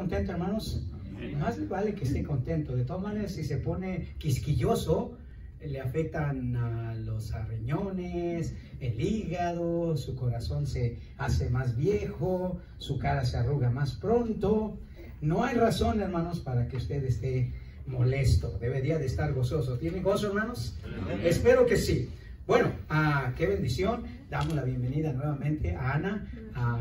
¿Contento, hermanos? Más les vale que esté contento. De todas maneras, si se pone quisquilloso, le afectan a los riñones, el hígado, su corazón se hace más viejo, su cara se arruga más pronto. No hay razón, hermanos, para que usted esté molesto. Debería de estar gozoso. ¿Tiene gozo, hermanos? Espero que sí. Bueno, qué bendición. Damos la bienvenida nuevamente a Ana.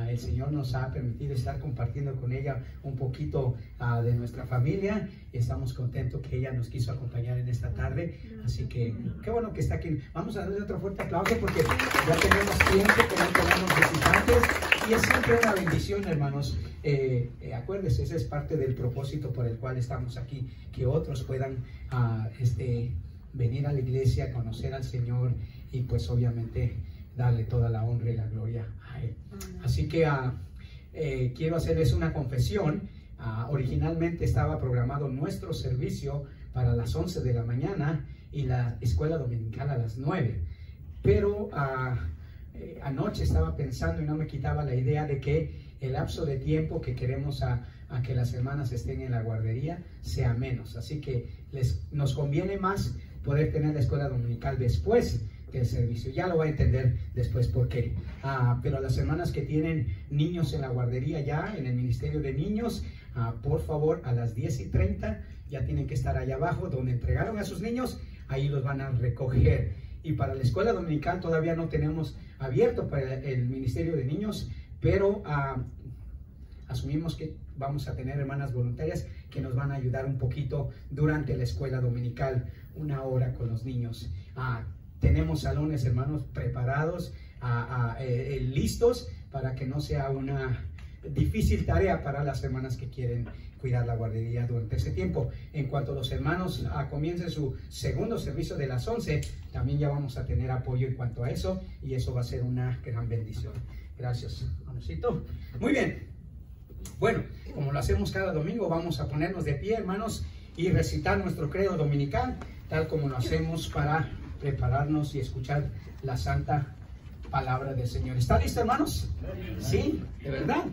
El Señor nos ha permitido estar compartiendo con ella un poquito de nuestra familia. Estamos contentos que ella nos quiso acompañar en esta tarde. Así que qué bueno que está aquí. Vamos a darle otro fuerte aplauso porque ya tenemos tiempo que no tenemos visitantes. Y es siempre una bendición, hermanos. Acuérdense, ese es parte del propósito por el cual estamos aquí. Que otros puedan venir a la iglesia, conocer al Señor y pues obviamente darle toda la honra y la gloria a Él. Así que quiero hacerles una confesión. Originalmente estaba programado nuestro servicio para las 11 de la mañana y la escuela dominical a las 9. Pero anoche estaba pensando y no me quitaba la idea de que el lapso de tiempo que queremos a que las hermanas estén en la guardería sea menos. Así que nos conviene más poder tener la escuela dominical después del servicio. Ya lo va a entender después por qué. Pero las hermanas que tienen niños en la guardería ya, en el ministerio de niños, por favor, a las 10:30 ya tienen que estar allá abajo donde entregaron a sus niños. Ahí los van a recoger. Y para la escuela dominical todavía no tenemos abierto para el ministerio de niños, pero asumimos que vamos a tener hermanas voluntarias que nos van a ayudar un poquito durante la escuela dominical, 1 hora con los niños. Tenemos salones, hermanos, preparados, listos para que no sea una difícil tarea para las hermanas que quieren cuidar la guardería durante ese tiempo. En cuanto los hermanos comiencen su segundo servicio de las 11, también ya vamos a tener apoyo en cuanto a eso, y eso va a ser una gran bendición. Gracias, hermanosito. Muy bien. Bueno, como lo hacemos cada domingo, vamos a ponernos de pie, hermanos, y recitar nuestro credo dominical, tal como lo hacemos para prepararnos y escuchar la santa palabra del Señor. ¿Está listo, hermanos? ¿Sí? ¿De verdad?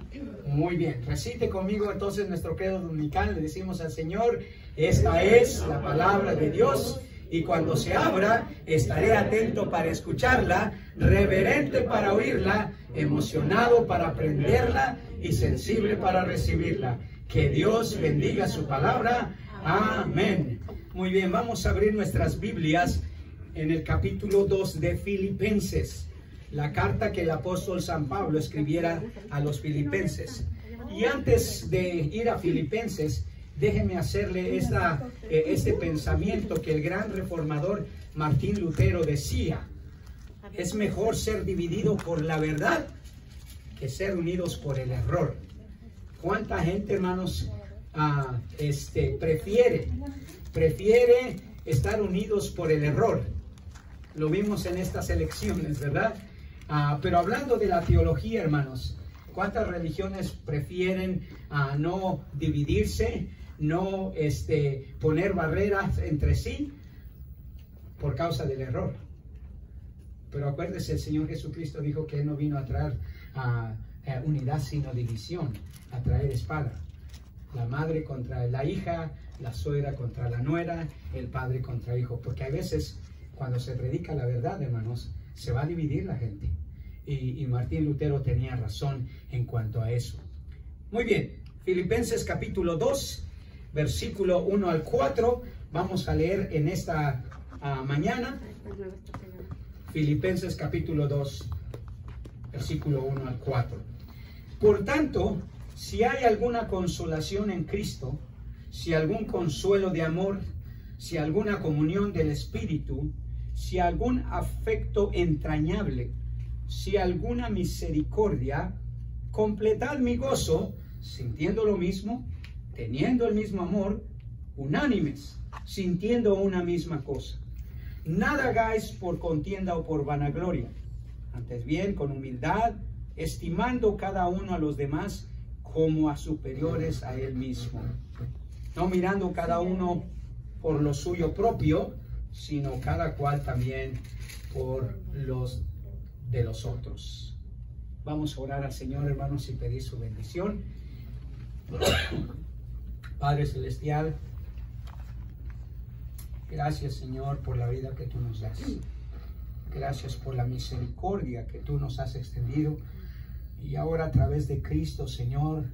Muy bien. Recite conmigo entonces nuestro credo dominical. Le decimos al Señor: esta es la palabra de Dios, y cuando se abra estaré atento para escucharla, reverente para oírla, emocionado para aprenderla y sensible para recibirla. Que Dios bendiga su palabra. Amén. Muy bien, vamos a abrir nuestras Biblias en el capítulo 2 de Filipenses, la carta que el apóstol San Pablo escribiera a los filipenses. Y antes de ir a Filipenses, déjeme hacerle este pensamiento que el gran reformador Martín Lutero decía: es mejor ser dividido por la verdad que ser unidos por el error. ¿Cuánta gente, hermanos, prefiere estar unidos por el error? Lo vimos en estas elecciones, ¿verdad? Pero hablando de la teología, hermanos, ¿cuántas religiones prefieren no dividirse, no poner barreras entre sí por causa del error? Pero acuérdese, el Señor Jesucristo dijo que Él no vino a traer unidad sino división, a traer espada. La madre contra la hija, la suegra contra la nuera, el padre contra el hijo. Porque a veces, cuando se predica la verdad, hermanos, se va a dividir la gente. Y Martín Lutero tenía razón en cuanto a eso. Muy bien, Filipenses capítulo 2, versículo 1 al 4. Vamos a leer en esta mañana. Filipenses capítulo 2, versículo 1 al 4. Por tanto, si hay alguna consolación en Cristo, si algún consuelo de amor, si alguna comunión del Espíritu, si algún afecto entrañable, si alguna misericordia, completad mi gozo, sintiendo lo mismo, teniendo el mismo amor, unánimes, sintiendo una misma cosa. Nada hagáis por contienda o por vanagloria, antes bien con humildad, estimando cada uno a los demás como a superiores a él mismo, no mirando cada uno por lo suyo propio, sino cada cual también por los de los otros. Vamos a orar al Señor, hermanos, y pedir su bendición. Padre Celestial, gracias, Señor, por la vida que tú nos das. Gracias por la misericordia que tú nos has extendido. Y ahora a través de Cristo, Señor,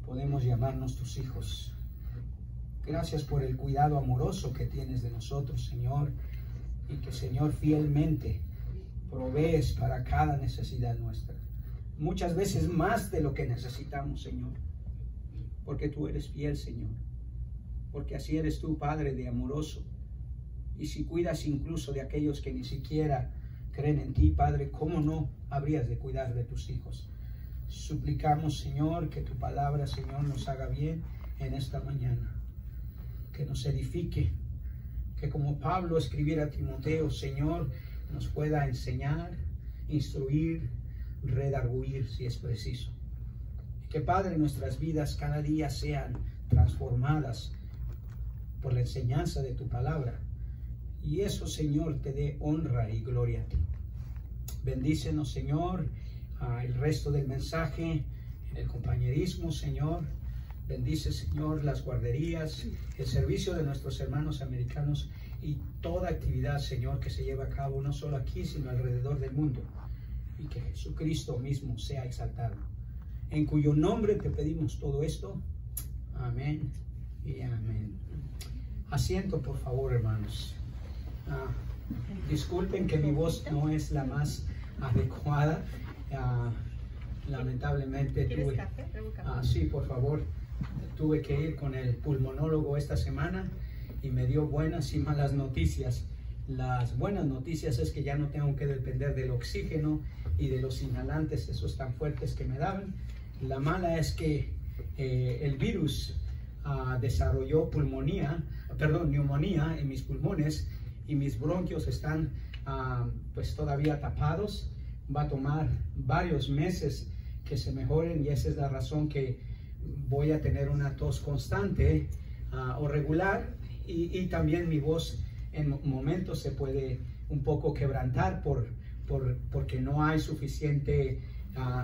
podemos llamarnos tus hijos. Gracias por el cuidado amoroso que tienes de nosotros, Señor. Y que, Señor, fielmente provees para cada necesidad nuestra. Muchas veces más de lo que necesitamos, Señor. Porque tú eres fiel, Señor. Porque así eres tú, Padre de amoroso. Y si cuidas incluso de aquellos que ni siquiera creen en ti, Padre, ¿cómo no habrías de cuidar de tus hijos? Suplicamos, Señor, que tu palabra, Señor, nos haga bien en esta mañana. Que nos edifique. Que como Pablo escribiera a Timoteo, Señor, nos pueda enseñar, instruir, redarguir si es preciso. Y que, Padre, nuestras vidas cada día sean transformadas por la enseñanza de tu palabra. Y eso, Señor, te dé honra y gloria a ti. Bendícenos, Señor, el resto del mensaje, el compañerismo, Señor. Bendice, Señor, las guarderías, el servicio de nuestros hermanos americanos y toda actividad, Señor, que se lleva a cabo no solo aquí, sino alrededor del mundo. Y que Jesucristo mismo sea exaltado. En cuyo nombre te pedimos todo esto. Amén y amén. Asiento, por favor, hermanos. Disculpen que mi voz no es la más adecuada. Lamentablemente tuve... sí, por favor. Tuve que ir con el pulmonólogo esta semana y me dio buenas y malas noticias. Las buenas noticias es que ya no tengo que depender del oxígeno y de los inhalantes, esos tan fuertes que me daban. La mala es que el virus desarrolló neumonía en mis pulmones y mis bronquios están pues todavía tapados. Va a tomar varios meses que se mejoren y esa es la razón que voy a tener una tos constante o regular y también mi voz en momentos se puede un poco quebrantar porque no hay suficiente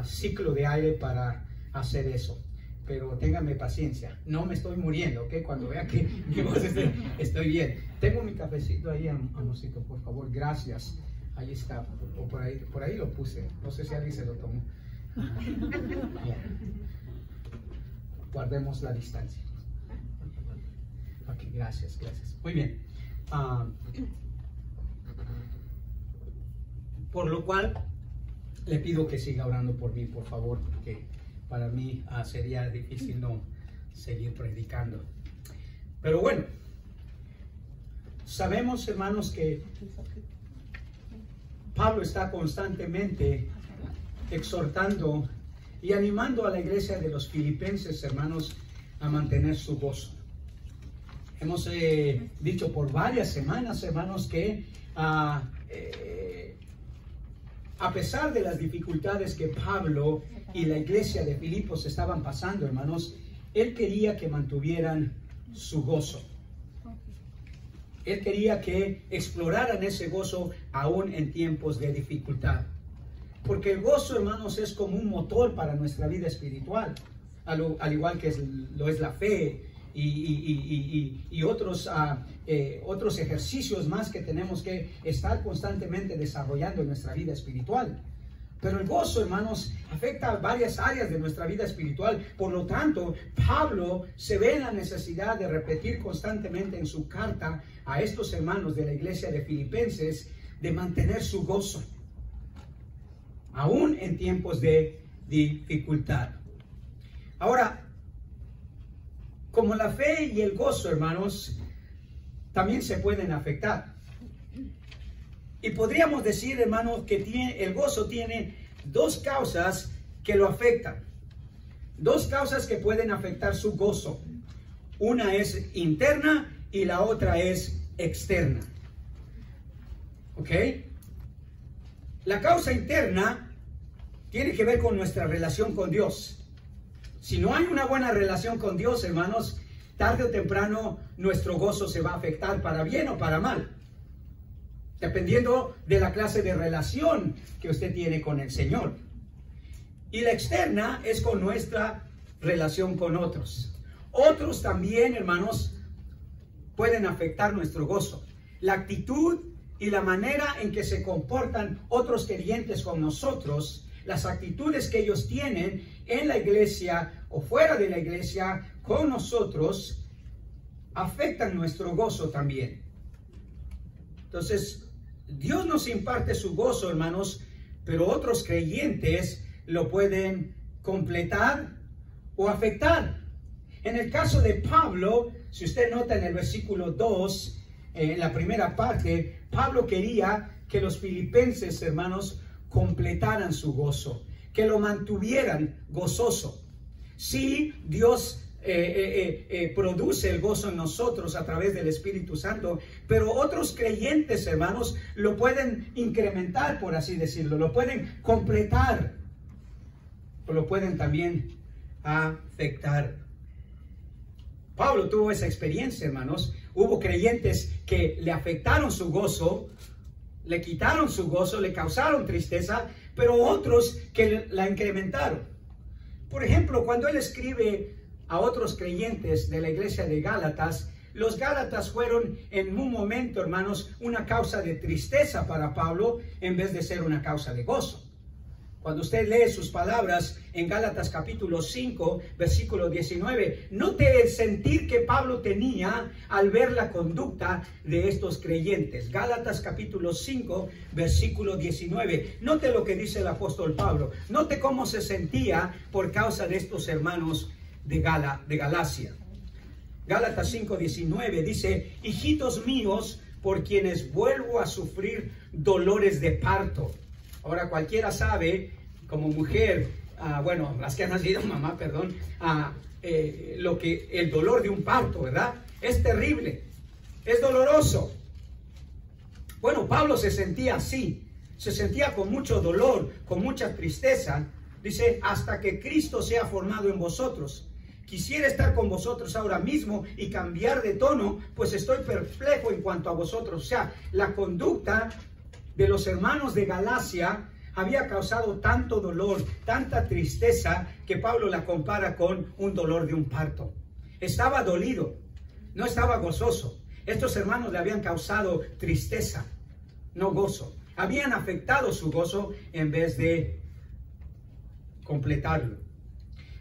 ciclo de aire para hacer eso. Pero ténganme paciencia, no me estoy muriendo, ¿ok? Cuando vea que mi voz estoy bien. Tengo mi cafecito ahí, amorcito, por favor, gracias. Ahí está, o por ahí lo puse, no sé si alguien se lo tomó. Guardemos la distancia. Ok, gracias. Muy bien. Por lo cual, le pido que siga orando por mí, por favor, porque para mí sería difícil no seguir predicando. Pero bueno, sabemos, hermanos, que Pablo está constantemente exhortando y animando a la iglesia de los filipenses, hermanos, a mantener su gozo. Hemos dicho por varias semanas, hermanos, que a pesar de las dificultades que Pablo y la iglesia de Filipos estaban pasando, hermanos, él quería que mantuvieran su gozo. Él quería que exploraran ese gozo aún en tiempos de dificultad. Porque el gozo, hermanos, es como un motor para nuestra vida espiritual, al igual que lo es la fe y otros ejercicios más que tenemos que estar constantemente desarrollando en nuestra vida espiritual. Pero el gozo, hermanos, afecta a varias áreas de nuestra vida espiritual. Por lo tanto, Pablo se ve en la necesidad de repetir constantemente en su carta a estos hermanos de la iglesia de Filipenses de mantener su gozo, aún en tiempos de dificultad. Ahora, como la fe y el gozo, hermanos, también se pueden afectar. Y podríamos decir, hermanos, que el gozo tiene dos causas que lo afectan. Dos causas que pueden afectar su gozo. Una es interna y la otra es externa. ¿Ok? La causa interna tiene que ver con nuestra relación con Dios. Si no hay una buena relación con Dios, hermanos, tarde o temprano nuestro gozo se va a afectar para bien o para mal, dependiendo de la clase de relación que usted tiene con el Señor. Y la externa es con nuestra relación con otros. otros también, hermanos, pueden afectar nuestro gozo. La actitud y la manera en que se comportan otros creyentes con nosotros, las actitudes que ellos tienen en la iglesia o fuera de la iglesia con nosotros, afectan nuestro gozo también. Entonces, Dios nos imparte su gozo, hermanos, pero otros creyentes lo pueden completar o afectar. En el caso de Pablo, si usted nota en el versículo 2, en la primera parte, Pablo quería que los filipenses, hermanos, completaran su gozo, que lo mantuvieran gozoso. Sí, Dios produce el gozo en nosotros a través del Espíritu Santo, pero otros creyentes, hermanos, lo pueden incrementar, por así decirlo, lo pueden completar, o lo pueden también afectar. Pablo tuvo esa experiencia, hermanos. Hubo creyentes que le afectaron su gozo, le quitaron su gozo, le causaron tristeza, pero otros que la incrementaron. Por ejemplo, cuando él escribe a otros creyentes de la iglesia de Gálatas, los Gálatas fueron en un momento, hermanos, una causa de tristeza para Pablo en vez de ser una causa de gozo. Cuando usted lee sus palabras en Gálatas capítulo 5, versículo 19, note el sentir que Pablo tenía al ver la conducta de estos creyentes. Gálatas capítulo 5, versículo 19. Note lo que dice el apóstol Pablo. Note cómo se sentía por causa de estos hermanos de Galacia. Gálatas 5, 19 dice: hijitos míos, por quienes vuelvo a sufrir dolores de parto. Ahora cualquiera sabe, como mujer, bueno, las que han nacido, mamá, perdón, lo que el dolor de un parto, ¿verdad? Es terrible, es doloroso. Bueno, Pablo se sentía así, se sentía con mucho dolor, con mucha tristeza. Dice, hasta que Cristo sea formado en vosotros. Quisiera estar con vosotros ahora mismo y cambiar de tono, pues estoy perplejo en cuanto a vosotros. O sea, la conducta de los hermanos de Galacia había causado tanto dolor, tanta tristeza, que Pablo la compara con un dolor de un parto. Estaba dolido, no estaba gozoso. Estos hermanos le habían causado tristeza, no gozo. Habían afectado su gozo en vez de completarlo.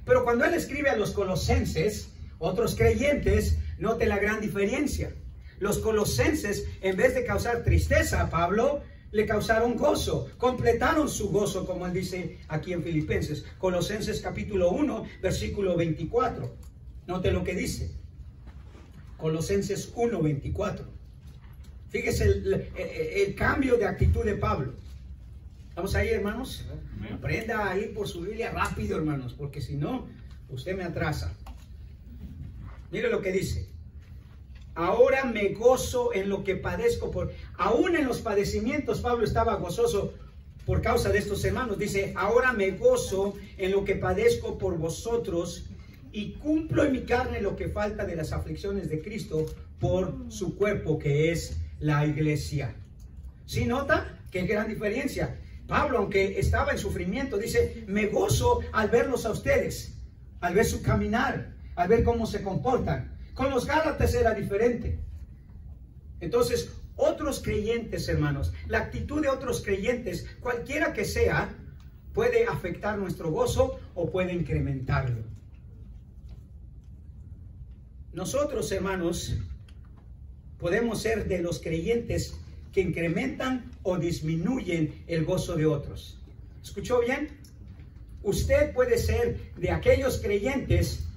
Pero cuando él escribe a los colosenses, otros creyentes, note la gran diferencia. Los colosenses, en vez de causar tristeza a Pablo, le causaron gozo, completaron su gozo, como él dice aquí en Filipenses. Colosenses capítulo 1, versículo 24. Note lo que dice. Colosenses 1, 24. Fíjese el cambio de actitud de Pablo. ¿Estamos ahí, hermanos? Aprenda a ir por su Biblia rápido, hermanos, porque si no, usted me atrasa. Mire lo que dice. Ahora me gozo en lo que padezco aún en los padecimientos. Pablo estaba gozoso por causa de estos hermanos. Dice, ahora me gozo en lo que padezco por vosotros y cumplo en mi carne lo que falta de las aflicciones de Cristo por su cuerpo, que es la iglesia. ¿Sí nota? Qué gran diferencia. Pablo, aunque estaba en sufrimiento, dice, me gozo al verlos a ustedes, al ver su caminar, al ver cómo se comportan. Con los Gálatas era diferente. Entonces, otros creyentes, hermanos, la actitud de otros creyentes, cualquiera que sea, puede afectar nuestro gozo o puede incrementarlo. Nosotros, hermanos, podemos ser de los creyentes que incrementan o disminuyen el gozo de otros. ¿Escuchó bien? Usted puede ser de aquellos creyentes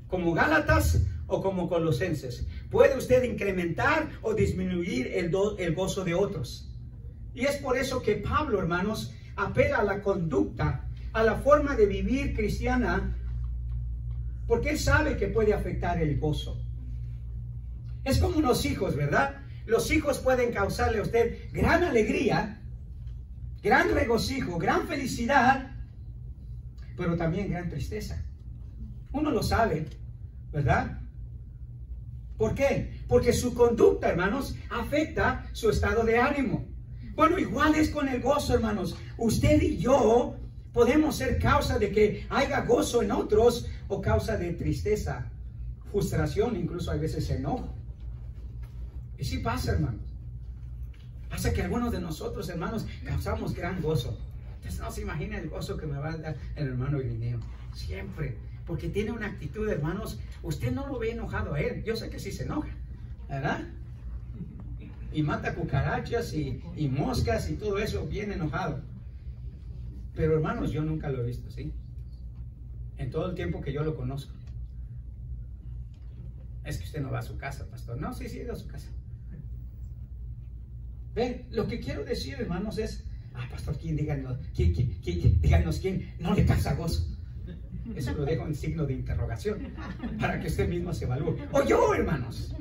como Gálatas o como Colosenses. Puede usted incrementar o disminuir el gozo de otros. Y es por eso que Pablo, hermanos, apela a la conducta, a la forma de vivir cristiana, porque él sabe que puede afectar el gozo. Es como unos hijos, ¿verdad? Los hijos pueden causarle a usted gran alegría, gran regocijo, gran felicidad, pero también gran tristeza. Uno lo sabe, ¿verdad? ¿Por qué? Porque su conducta, hermanos, afecta su estado de ánimo. Bueno, igual es con el gozo, hermanos. Usted y yo podemos ser causa de que haya gozo en otros o causa de tristeza frustración, incluso a veces enojo. Y sí pasa, hermanos. Pasa que algunos de nosotros, hermanos, causamos gran gozo. Entonces no se imagina el gozo que me va a dar el hermano Irineo. Siempre. Porque tiene una actitud, hermanos. Usted no lo ve enojado a él. Yo sé que sí se enoja, ¿verdad? Y mata cucarachas y moscas y todo eso bien enojado. Pero hermanos, yo nunca lo he visto así. En todo el tiempo que yo lo conozco. Es que usted no va a su casa, pastor. No, sí, he ido a su casa. Ve, lo que quiero decir, hermanos, es, pastor, díganos quién no le causa gozo. Eso lo dejo en signo de interrogación, para que usted mismo se evalúe. O yo, hermanos.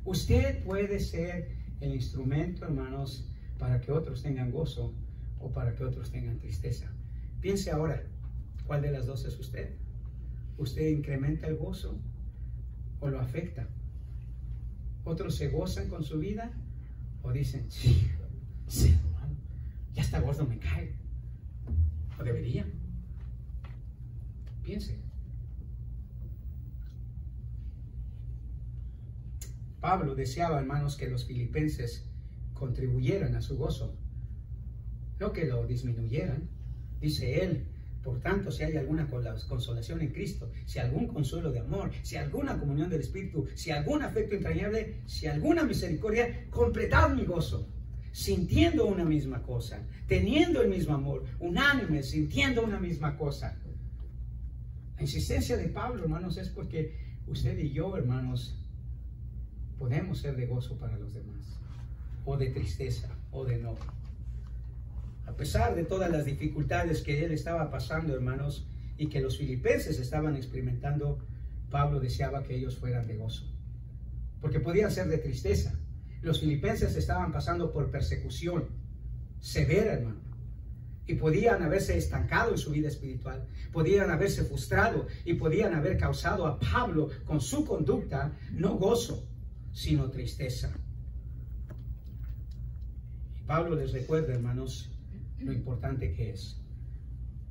Usted puede ser el instrumento, hermanos, para que otros tengan gozo o para que otros tengan tristeza. Piense ahora, ¿cuál de las dos es usted? ¿Usted incrementa el gozo o lo afecta? ¿Otros se gozan con su vida o dicen, sí, hermano, ya está gordo, me cae? ¿O debería? Piense. Pablo deseaba, hermanos, que los filipenses contribuyeran a su gozo, no que lo disminuyeran. Dice él, por tanto, si hay alguna consolación en Cristo, si algún consuelo de amor, si alguna comunión del Espíritu, si algún afecto entrañable, si alguna misericordia, completad mi gozo, sintiendo una misma cosa, teniendo el mismo amor, unánime, sintiendo una misma cosa. La insistencia de Pablo, hermanos, es porque usted y yo, hermanos, podemos ser de gozo para los demás, o de tristeza, o de enojo. A pesar de todas las dificultades que él estaba pasando, hermanos, y que los filipenses estaban experimentando, Pablo deseaba que ellos fueran de gozo, porque podían ser de tristeza. Los filipenses estaban pasando por persecución severa, hermano, y podían haberse estancado en su vida espiritual, podían haberse frustrado y podían haber causado a Pablo con su conducta no gozo, sino tristeza. Y Pablo les recuerda, hermanos, lo importante que es.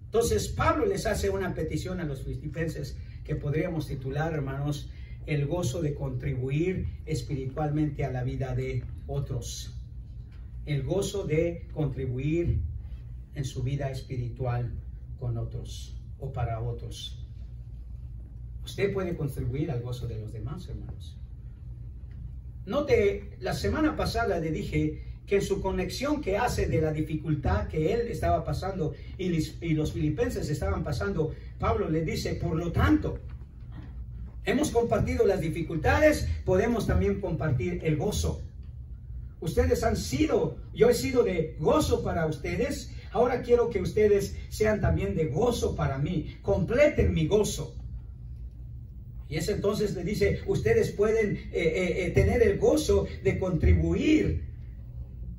Entonces Pablo les hace una petición a los filipenses que podríamos titular, hermanos, el gozo de contribuir espiritualmente a la vida de otros. El gozo de contribuir en su vida espiritual con otros o para otros. Usted puede contribuir al gozo de los demás, hermanos. Note, la semana pasada le dije que en su conexión que hace de la dificultad que él estaba pasando y los filipenses estaban pasando, Pablo le dice, por lo tanto, hemos compartido las dificultades, podemos también compartir el gozo. Ustedes han sido, yo he sido de gozo para ustedes, ahora quiero que ustedes sean también de gozo para mí, completen mi gozo. Y es entonces le dice, ustedes pueden tener el gozo de contribuir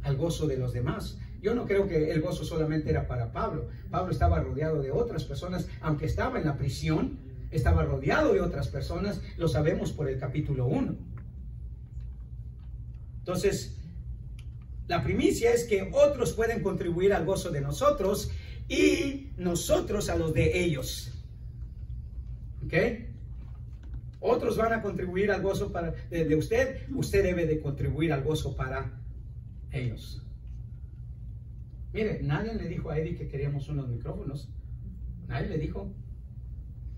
al gozo de los demás. Yo no creo que el gozo solamente era para Pablo. Pablo estaba rodeado de otras personas, aunque estaba en la prisión, estaba rodeado de otras personas, lo sabemos por el capítulo 1. Entonces, la primicia es que otros pueden contribuir al gozo de nosotros y nosotros a los de ellos. ¿Ok? Otros van a contribuir al gozo de usted, usted debe de contribuir al gozo para ellos. Mire, nadie le dijo a Eddie que queríamos unos micrófonos. Nadie le dijo.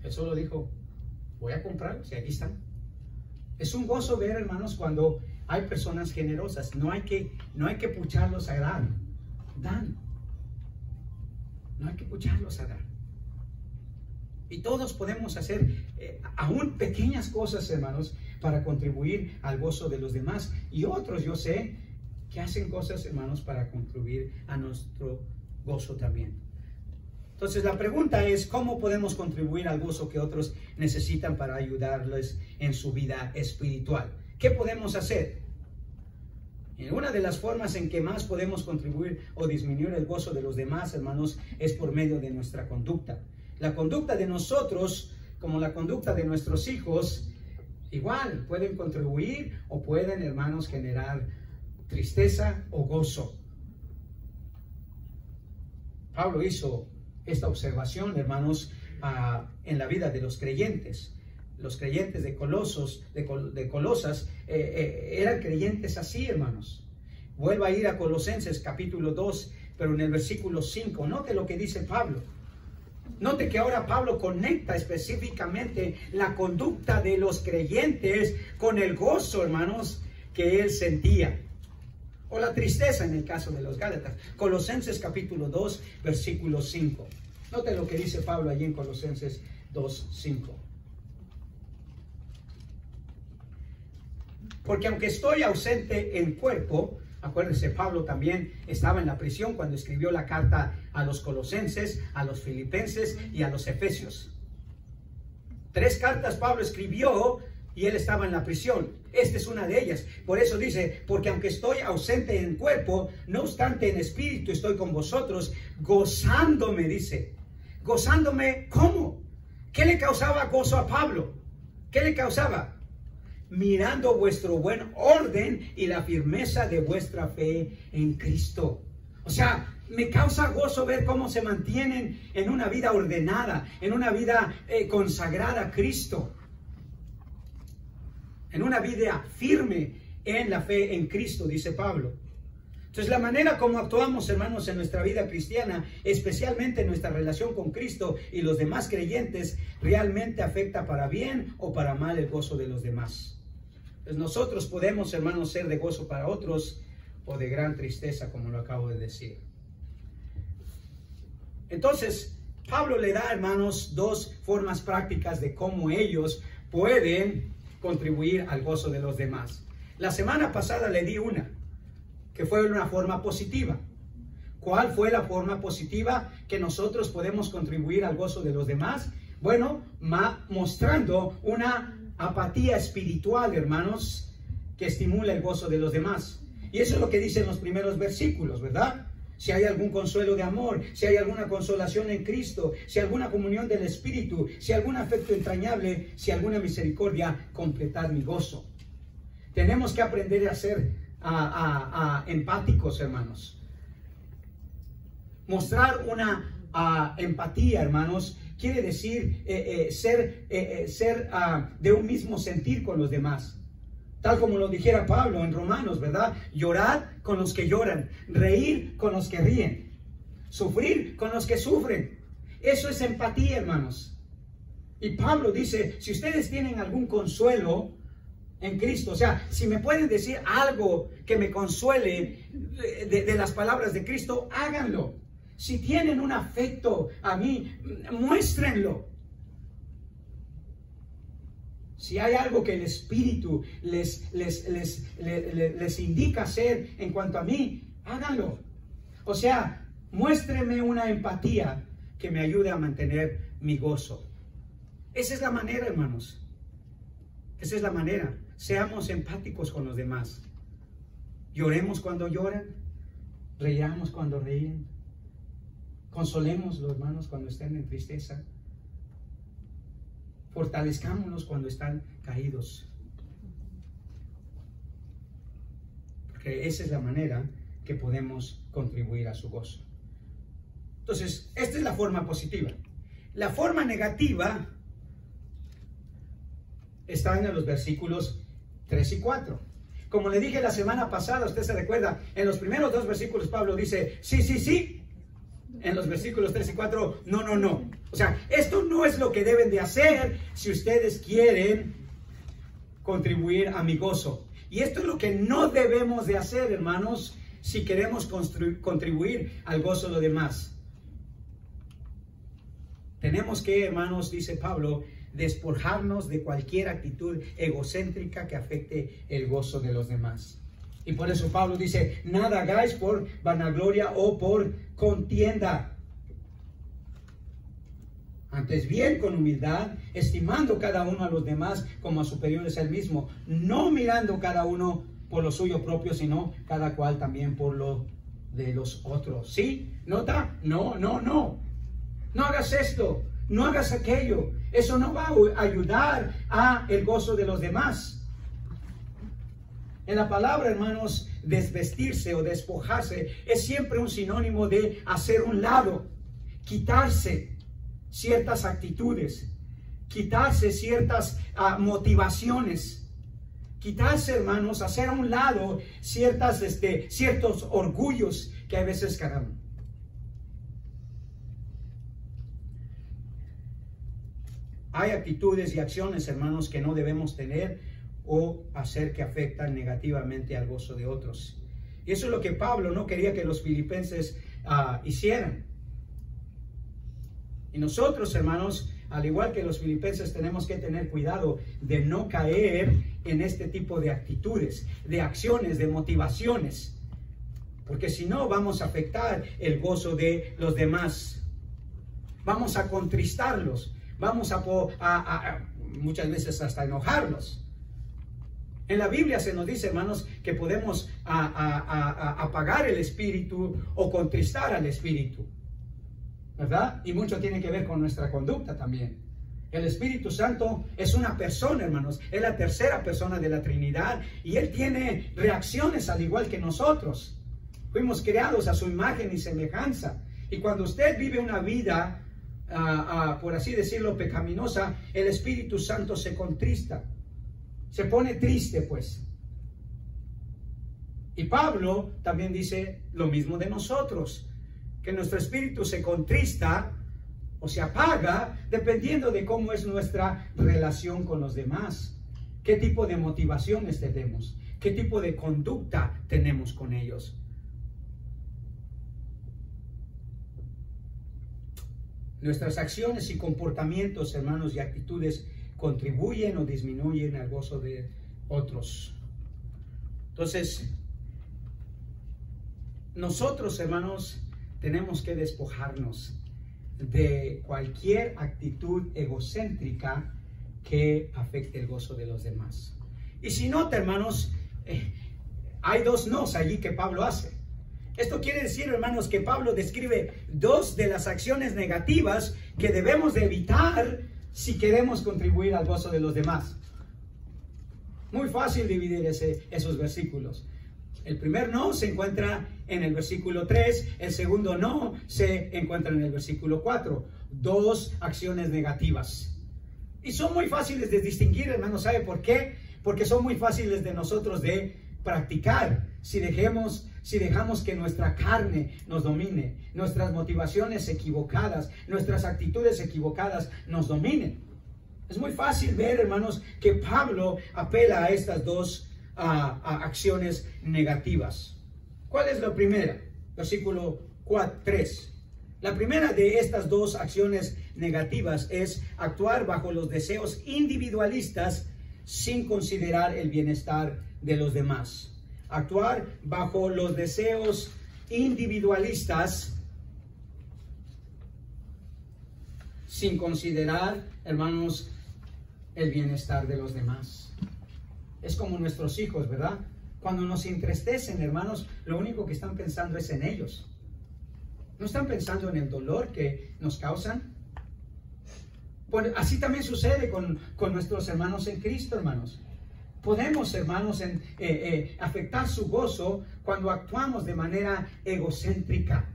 Él solo dijo, voy a comprarlos y aquí están. Es un gozo ver, hermanos, cuando hay personas generosas. No hay que pucharlos a dar. Dan. No hay que pucharlos a dar. Y todos podemos hacer aún pequeñas cosas, hermanos, para contribuir al gozo de los demás. Y otros, yo sé, que hacen cosas, hermanos, para contribuir a nuestro gozo también. Entonces, la pregunta es, ¿cómo podemos contribuir al gozo que otros necesitan para ayudarles en su vida espiritual? ¿Qué podemos hacer? Y una de las formas en que más podemos contribuir o disminuir el gozo de los demás, hermanos, es por medio de nuestra conducta. La conducta de nosotros, como la conducta de nuestros hijos, igual pueden contribuir o pueden, hermanos, generar tristeza o gozo. Pablo hizo esta observación, hermanos, en la vida de los creyentes. los creyentes de Colosas eran creyentes así, hermanos. Vuelva a ir a Colosenses capítulo 2, pero en el versículo 5. Note lo que dice Pablo. Note que ahora Pablo conecta específicamente la conducta de los creyentes con el gozo, hermanos, que él sentía. O la tristeza en el caso de los Gálatas. Colosenses capítulo 2, versículo 5. Note lo que dice Pablo allí en Colosenses 2, 5. Porque aunque estoy ausente en cuerpo, acuérdense, Pablo también estaba en la prisión cuando escribió la carta a los Colosenses, a los Filipenses y a los Efesios. 3 cartas Pablo escribió y él estaba en la prisión. Esta es una de ellas. Por eso dice, porque aunque estoy ausente en cuerpo, no obstante en espíritu estoy con vosotros, gozándome, dice. Gozándome, ¿cómo? ¿Qué le causaba gozo a Pablo? ¿Qué le causaba? Mirando vuestro buen orden y la firmeza de vuestra fe en Cristo. O sea, me causa gozo ver cómo se mantienen en una vida ordenada, en una vida consagrada a Cristo, en una vida firme en la fe en Cristo, dice Pablo. Entonces, la manera como actuamos, hermanos, en nuestra vida cristiana, especialmente en nuestra relación con Cristo y los demás creyentes, realmente afecta para bien o para mal el gozo de los demás. Pues nosotros podemos, hermanos, ser de gozo para otros o de gran tristeza, como lo acabo de decir. Entonces, Pablo le da, hermanos, 2 formas prácticas de cómo ellos pueden contribuir al gozo de los demás. La semana pasada le di una, que fue una forma positiva. ¿Cuál fue la forma positiva que nosotros podemos contribuir al gozo de los demás? Bueno, mostrando una apatía espiritual, hermanos, que estimula el gozo de los demás. Y eso es lo que dicen los primeros versículos, ¿verdad? Si hay algún consuelo de amor, si hay alguna consolación en Cristo, si alguna comunión del Espíritu, si algún afecto entrañable, si alguna misericordia, completad mi gozo. Tenemos que aprender a ser empáticos, hermanos. Mostrar una empatía, hermanos, quiere decir ser de un mismo sentir con los demás. Tal como lo dijera Pablo en Romanos, ¿verdad? Llorad con los que lloran, reír con los que ríen, sufrir con los que sufren. Eso es empatía, hermanos. Y Pablo dice, si ustedes tienen algún consuelo en Cristo, o sea, si me pueden decir algo que me consuele de las palabras de Cristo, háganlo. Si tienen un afecto a mí, muéstrenlo. Si hay algo que el Espíritu les indica hacer en cuanto a mí, háganlo. O sea, muéstrenme una empatía que me ayude a mantener mi gozo. Esa es la manera, hermanos. Esa es la manera. Seamos empáticos con los demás. Lloremos cuando lloran. Reiramos cuando ríen. Consolemos los hermanos cuando estén en tristeza. Fortalezcámonos cuando están caídos. Porque esa es la manera que podemos contribuir a su gozo. Entonces, esta es la forma positiva. La forma negativa está en los versículos 3 y 4. Como le dije la semana pasada, usted se recuerda, en los primeros 2 versículos Pablo dice, sí, sí, sí. En los versículos 3 y 4, no, no, no. O sea, esto no es lo que deben de hacer si ustedes quieren contribuir a mi gozo. Y esto es lo que no debemos de hacer, hermanos, si queremos contribuir al gozo de los demás. Tenemos que, hermanos, dice Pablo, despojarnos de cualquier actitud egocéntrica que afecte el gozo de los demás. Y por eso Pablo dice, nada hagáis por vanagloria o por contienda. Antes bien con humildad, estimando cada uno a los demás como a superiores a él mismo, no mirando cada uno por lo suyo propio, sino cada cual también por lo de los otros. ¿Sí? ¿Nota? No, no, no. No hagas esto, no hagas aquello. Eso no va a ayudar a el gozo de los demás. En la palabra, hermanos, desvestirse o despojarse es siempre un sinónimo de hacer un lado, quitarse ciertas actitudes, quitarse ciertas motivaciones, quitarse, hermanos, hacer a un lado ciertos orgullos que a veces cargamos. Hay actitudes y acciones, hermanos, que no debemos tener o hacer que afectan negativamente al gozo de otros. Y eso es lo que Pablo no quería que los filipenses hicieran. Y nosotros, hermanos, al igual que los filipenses, tenemos que tener cuidado de no caer en este tipo de actitudes, de acciones, de motivaciones. Porque si no, vamos a afectar el gozo de los demás. Vamos a contristarlos. Vamos a muchas veces hasta enojarlos. En la Biblia se nos dice, hermanos, que podemos apagar el espíritu o contristar al espíritu, ¿verdad? Y mucho tiene que ver con nuestra conducta también. El Espíritu Santo es una persona, hermanos. Es la tercera persona de la Trinidad y Él tiene reacciones al igual que nosotros. Fuimos creados a su imagen y semejanza. Y cuando usted vive una vida por así decirlo, pecaminosa, el Espíritu Santo se contrista, se pone triste, pues. Y Pablo también dice lo mismo de nosotros, que nuestro espíritu se contrista o se apaga dependiendo de cómo es nuestra relación con los demás, qué tipo de motivaciones tenemos, qué tipo de conducta tenemos con ellos. Nuestras acciones y comportamientos, hermanos, y actitudes contribuyen o disminuyen al gozo de otros. Entonces, nosotros, hermanos, tenemos que despojarnos de cualquier actitud egocéntrica que afecte el gozo de los demás. Y si nota, hermanos, hay dos nos allí que Pablo hace. Esto quiere decir, hermanos, que Pablo describe dos de las acciones negativas que debemos de evitar si queremos contribuir al gozo de los demás. Muy fácil dividir esos versículos. El primer no se encuentra en el versículo 3, el segundo no se encuentra en el versículo 4. Dos acciones negativas. Y son muy fáciles de distinguir, hermanos. ¿Sabe por qué? Porque son muy fáciles de nosotros de practicar si dejamos que nuestra carne nos domine, nuestras motivaciones equivocadas, nuestras actitudes equivocadas nos dominen. Es muy fácil ver, hermanos, que Pablo apela a estas dos acciones negativas. ¿Cuál es la primera? Versículo 3. La primera de estas dos acciones negativas es actuar bajo los deseos individualistas sin considerar el bienestar de los demás. Actuar bajo los deseos individualistas sin considerar, hermanos, el bienestar de los demás. Es como nuestros hijos, ¿verdad? Cuando nos entristecen, hermanos, lo único que están pensando es en ellos. No están pensando en el dolor que nos causan. Pues así también sucede con nuestros hermanos en Cristo, hermanos. Podemos, hermanos, afectar su gozo cuando actuamos de manera egocéntrica.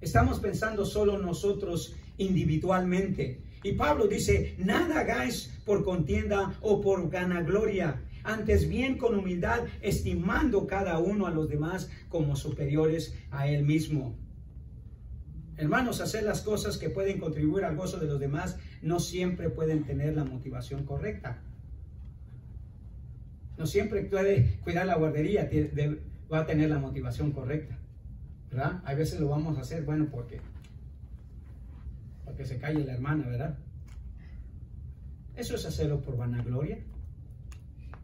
Estamos pensando solo nosotros individualmente. Y Pablo dice, nada hagáis por contienda o por vanagloria, antes bien con humildad, estimando cada uno a los demás como superiores a él mismo. Hermanos, hacer las cosas que pueden contribuir al gozo de los demás no siempre pueden tener la motivación correcta. No siempre puede cuidar la guardería, va a tener la motivación correcta, ¿verdad? A veces lo vamos a hacer, bueno, porque se calle la hermana, ¿verdad? Eso es hacerlo por vanagloria,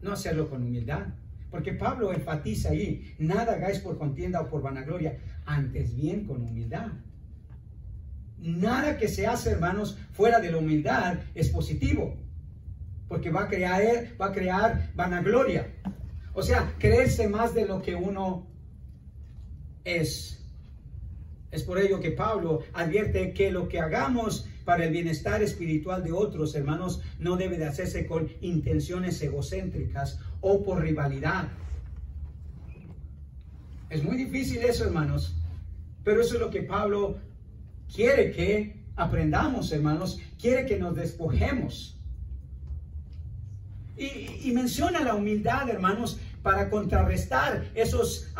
no hacerlo con humildad. Porque Pablo enfatiza ahí, nada hagáis por contienda o por vanagloria, antes bien con humildad. Nada que se hace, hermanos, fuera de la humildad es positivo. Porque va a crear vanagloria. O sea, creerse más de lo que uno es. Es por ello que Pablo advierte que lo que hagamos para el bienestar espiritual de otros, hermanos, no debe de hacerse con intenciones egocéntricas o por rivalidad. Es muy difícil eso, hermanos, pero eso es lo que Pablo quiere que aprendamos, hermanos. quiere que nos despojemos. Y menciona la humildad, hermanos, para contrarrestar esos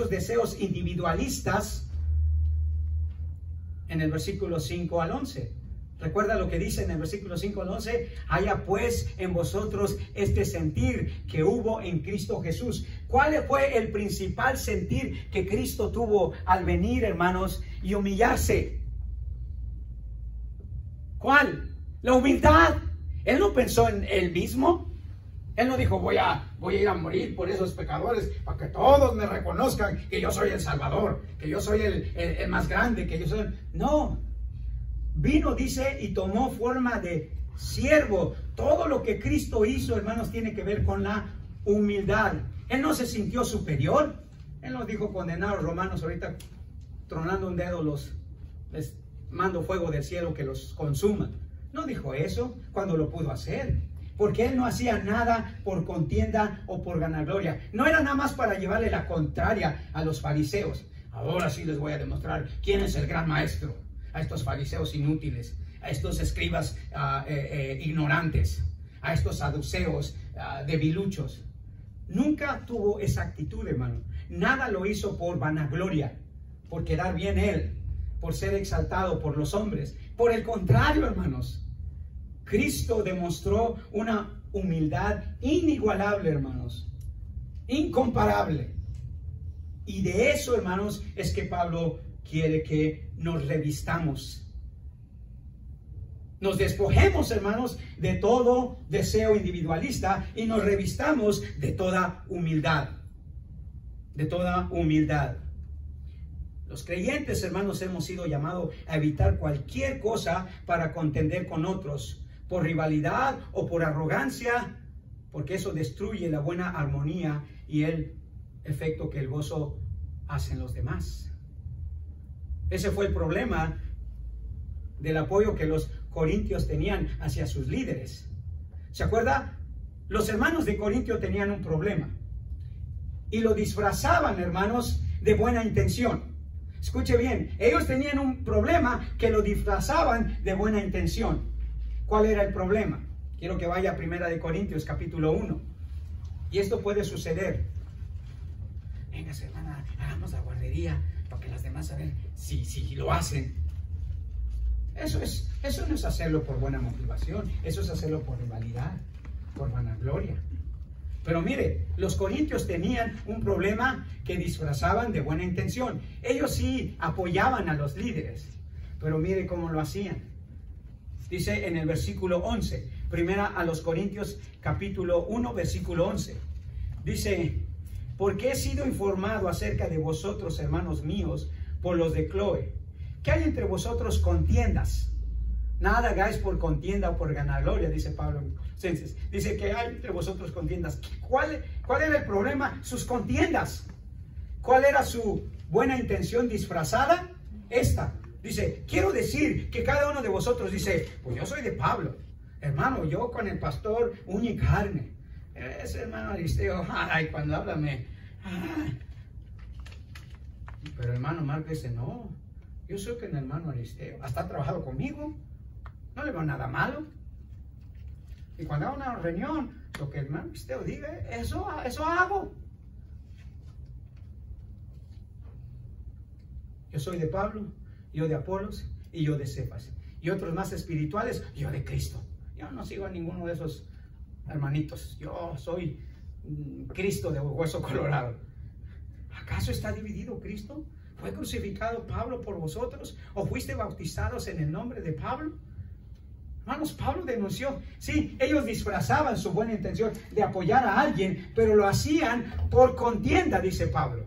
deseos individualistas en el versículo 5 al 11. Recuerda lo que dice en el versículo 5 al 11. Haya pues en vosotros este sentir que hubo en Cristo Jesús. ¿Cuál fue el principal sentir que Cristo tuvo al venir, hermanos, y humillarse? ¿Cuál? La humildad. Él no pensó en él mismo. Él no dijo, voy a ir a morir por esos pecadores para que todos me reconozcan que yo soy el Salvador, que yo soy el más grande, que yo soy... No. Vino, dice, y tomó forma de siervo. Todo lo que Cristo hizo, hermanos, tiene que ver con la humildad. Él no se sintió superior. Él nos dijo, condenados romanos, ahorita tronando un dedo les mando fuego del cielo que los consuma. No dijo eso cuando lo pudo hacer, porque él no hacía nada por contienda o por vanagloria. No era nada más para llevarle la contraria a los fariseos. Ahora sí les voy a demostrar quién es el gran maestro. A estos fariseos inútiles, a estos escribas ignorantes, a estos saduceos debiluchos. Nunca tuvo esa actitud, hermano. Nada lo hizo por vanagloria, por quedar bien él, por ser exaltado por los hombres. Por el contrario, hermanos, Cristo demostró una humildad inigualable, hermanos, incomparable. Y de eso, hermanos, es que Pablo quiere que nos revistamos. Nos despojemos, hermanos, de todo deseo individualista y nos revistamos de toda humildad. De toda humildad. Los creyentes, hermanos, hemos sido llamados a evitar cualquier cosa para contender con otros, por rivalidad o por arrogancia, porque eso destruye la buena armonía y el efecto que el gozo hace en los demás. Ese fue el problema del apoyo que los corintios tenían hacia sus líderes. ¿Se acuerda? Los hermanos de Corintio tenían un problema y lo disfrazaban, hermanos, de buena intención. Escuche bien, ellos tenían un problema que lo disfrazaban de buena intención. ¿Cuál era el problema? Quiero que vaya a 1 Corintios capítulo 1. Y esto puede suceder. Venga, hermana, hagamos la guardería para que las demás saben si lo hacen. Eso no es hacerlo por buena motivación, eso es hacerlo por rivalidad, por vanagloria. Pero mire, los corintios tenían un problema que disfrazaban de buena intención. Ellos sí apoyaban a los líderes, pero mire cómo lo hacían. Dice en el versículo 11, primera a los Corintios capítulo 1, versículo 11. Dice, porque he sido informado acerca de vosotros, hermanos míos, por los de Cloe, que hay entre vosotros contiendas. Nada hagáis por contienda o por vanagloria, dice Pablo. Dice que hay entre vosotros contiendas. ¿Cuál era el problema? Sus contiendas. ¿Cuál era su buena intención disfrazada? Esta. Dice, quiero decir que cada uno de vosotros dice, pues yo soy de Pablo. Hermano, yo con el pastor uña y carne. Ese hermano Aristeo, ay, cuando habla ay. Pero hermano Marco dice, no, yo soy con el hermano Aristeo. Hasta ha trabajado conmigo. No le veo nada malo. Y cuando hago una reunión, lo que el hermano Aristeo diga, eso hago. Yo soy de Pablo, yo de Apolos y yo de Cefas. Y otros más espirituales, yo de Cristo. Yo no sigo a ninguno de esos hermanitos. Yo soy Cristo de hueso colorado. ¿Acaso está dividido Cristo? ¿Fue crucificado Pablo por vosotros? ¿O fuiste bautizados en el nombre de Pablo? Hermanos, Pablo denunció. Sí, ellos disfrazaban su buena intención de apoyar a alguien, pero lo hacían por contienda, dice Pablo.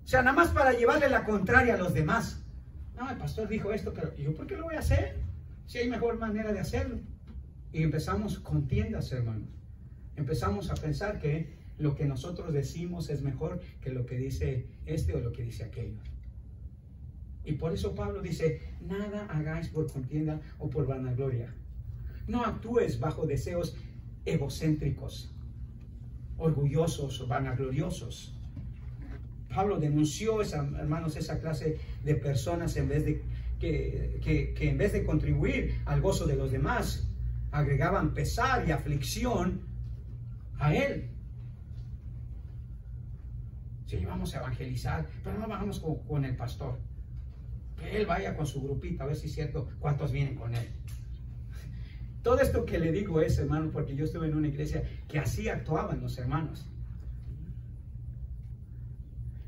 O sea, nada más para llevarle la contraria a los demás. No, el pastor dijo esto, pero ¿yo por qué lo voy a hacer? Si hay mejor manera de hacerlo. Y empezamos contiendas, hermanos. Empezamos a pensar que lo que nosotros decimos es mejor que lo que dice este o lo que dice aquello. Y por eso Pablo dice, nada hagáis por contienda o por vanagloria. No actúes bajo deseos egocéntricos, orgullosos o vanagloriosos. Pablo denunció, hermanos, esa clase de personas en vez de que en vez de contribuir al gozo de los demás, agregaban pesar y aflicción a él. Sí, vamos a evangelizar, pero no vamos con el pastor. Que él vaya con su grupito, a ver si es cierto cuántos vienen con él. Todo esto que le digo es, hermano, porque yo estuve en una iglesia que así actuaban los hermanos.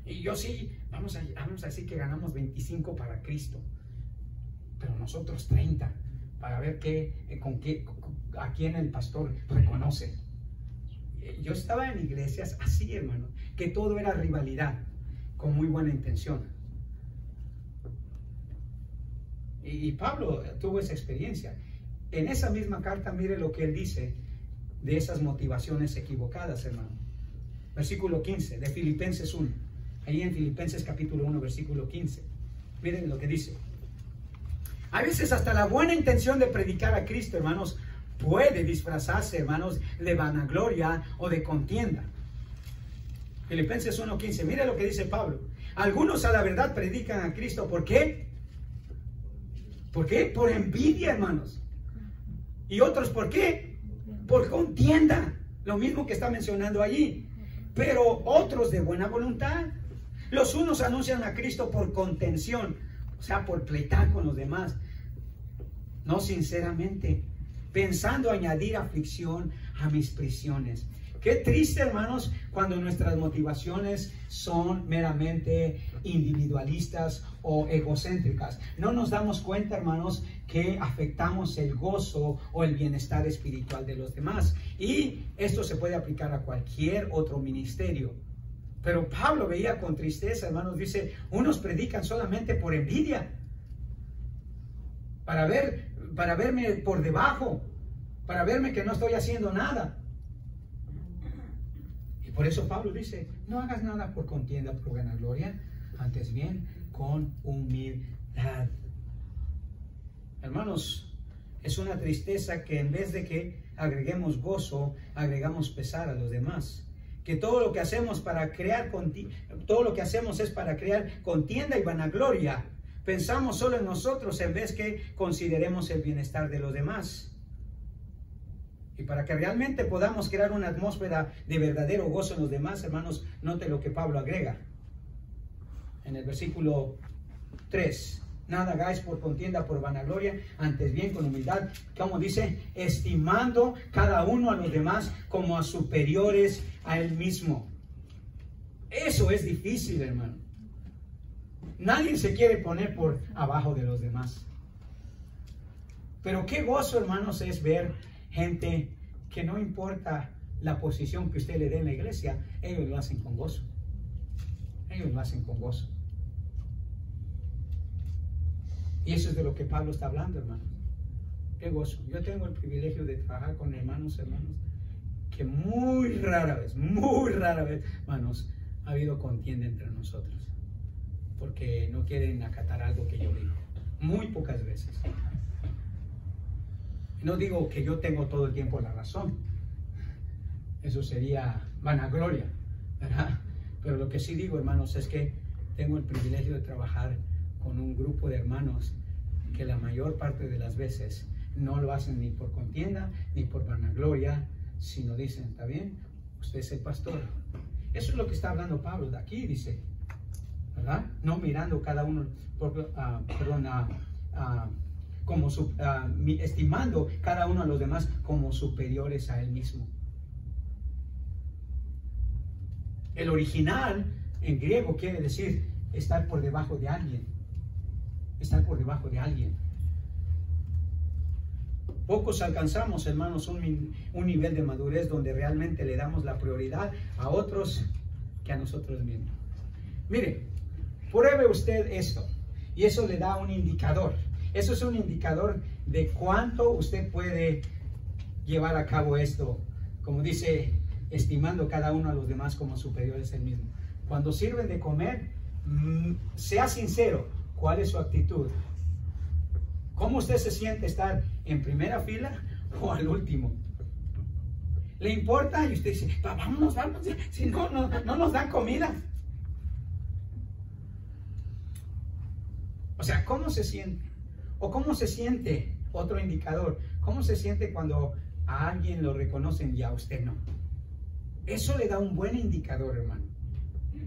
Y yo sí, vamos a decir que ganamos 25 para Cristo, pero nosotros 30, para ver a quién el pastor reconoce. Yo estaba en iglesias así, hermano, que todo era rivalidad, con muy buena intención. Y Pablo tuvo esa experiencia. En esa misma carta, mire lo que él dice de esas motivaciones equivocadas, hermano. Versículo 15 de Filipenses 1. Ahí en Filipenses capítulo 1, versículo 15. Miren lo que dice. A veces hasta la buena intención de predicar a Cristo, hermanos, puede disfrazarse, hermanos, de vanagloria o de contienda. Filipenses 1:15. Mire lo que dice Pablo. Algunos a la verdad predican a Cristo. ¿Por qué? ¿Por qué? Por envidia, hermanos. Y otros, ¿por qué? Por contienda. Lo mismo que está mencionando allí. Pero otros de buena voluntad. Los unos anuncian a Cristo por contención, o sea, por pleitar con los demás. No sinceramente, pensando añadir aflicción a mis prisiones. Qué triste, hermanos, cuando nuestras motivaciones son meramente individualistas o egocéntricas. No nos damos cuenta, hermanos, que afectamos el gozo o el bienestar espiritual de los demás. Y esto se puede aplicar a cualquier otro ministerio. Pero Pablo veía con tristeza, hermanos, dice, unos predican solamente por envidia, para verme por debajo, para verme que no estoy haciendo nada. Y por eso Pablo dice, no hagas nada por contienda, por vanagloria, antes bien con humildad. Hermanos, es una tristeza que en vez de que agreguemos gozo, agregamos pesar a los demás. Que todo lo que hacemos es para crear contienda y vanagloria. Pensamos solo en nosotros en vez que consideremos el bienestar de los demás. Y para que realmente podamos crear una atmósfera de verdadero gozo en los demás, hermanos, note lo que Pablo agrega. En el versículo 3. Nada hagáis por contienda, por vanagloria, antes bien con humildad, como dice, estimando cada uno a los demás como a superiores a él mismo. Eso es difícil, hermano. Nadie se quiere poner por abajo de los demás. Pero qué gozo, hermanos, es ver gente que no importa la posición que usted le dé en la iglesia, ellos lo hacen con gozo. Ellos lo hacen con gozo. Y eso es de lo que Pablo está hablando, hermanos. Qué gozo. Yo tengo el privilegio de trabajar con hermanos, que muy rara vez, hermanos, ha habido contienda entre nosotros. Porque no quieren acatar algo que yo digo. Muy pocas veces. No digo que yo tengo todo el tiempo la razón. Eso sería vanagloria, ¿verdad? Pero lo que sí digo, hermanos, es que tengo el privilegio de trabajar con un grupo de hermanos que la mayor parte de las veces no lo hacen ni por contienda ni por vanagloria, sino dicen, está bien, usted es el pastor. Eso es lo que está hablando Pablo de aquí, dice, ¿verdad? No mirando cada uno, estimando cada uno a los demás como superiores a él mismo. El original en griego quiere decir estar por debajo de alguien. Estar por debajo de alguien. Pocos alcanzamos, hermanos, un nivel de madurez donde realmente le damos la prioridad a otros que a nosotros mismos. Mire, pruebe usted esto y eso le da un indicador. Eso es un indicador de cuánto usted puede llevar a cabo esto, como dice, estimando cada uno a los demás como superiores a él mismo. Cuando sirven de comer, sea sincero. ¿Cuál es su actitud? ¿Cómo usted se siente estar en primera fila o al último? ¿Le importa? Y usted dice, vámonos, si no nos dan comida. O sea, ¿cómo se siente? ¿O cómo se siente? Otro indicador. ¿Cómo se siente cuando a alguien lo reconocen y a usted no? Eso le da un buen indicador, hermano.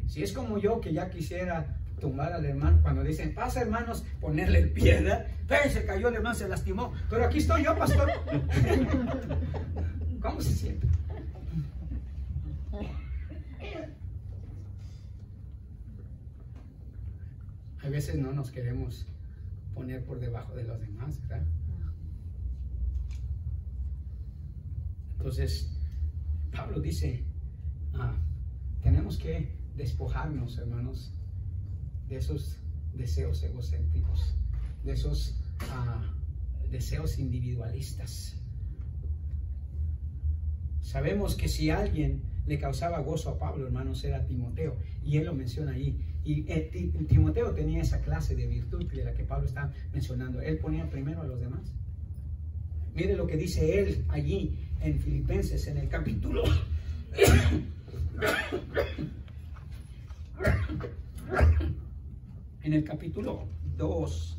Si es como yo, que ya quisiera tumbar al hermano, cuando dicen, pasa hermanos, ponerle el pie, ¿verdad? Se cayó el hermano, se lastimó, pero aquí estoy yo, pastor. ¿Cómo se siente? A veces no nos queremos poner por debajo de los demás, ¿verdad? Entonces, Pablo dice, tenemos que despojarnos, hermanos, de esos deseos egocéntricos, de esos deseos individualistas. Sabemos que si alguien le causaba gozo a Pablo, hermanos, era Timoteo, y él lo menciona ahí. Y Timoteo tenía esa clase de virtud de la que Pablo está mencionando. Él ponía primero a los demás. Mire lo que dice él allí en Filipenses, en el capítulo en el capítulo 2,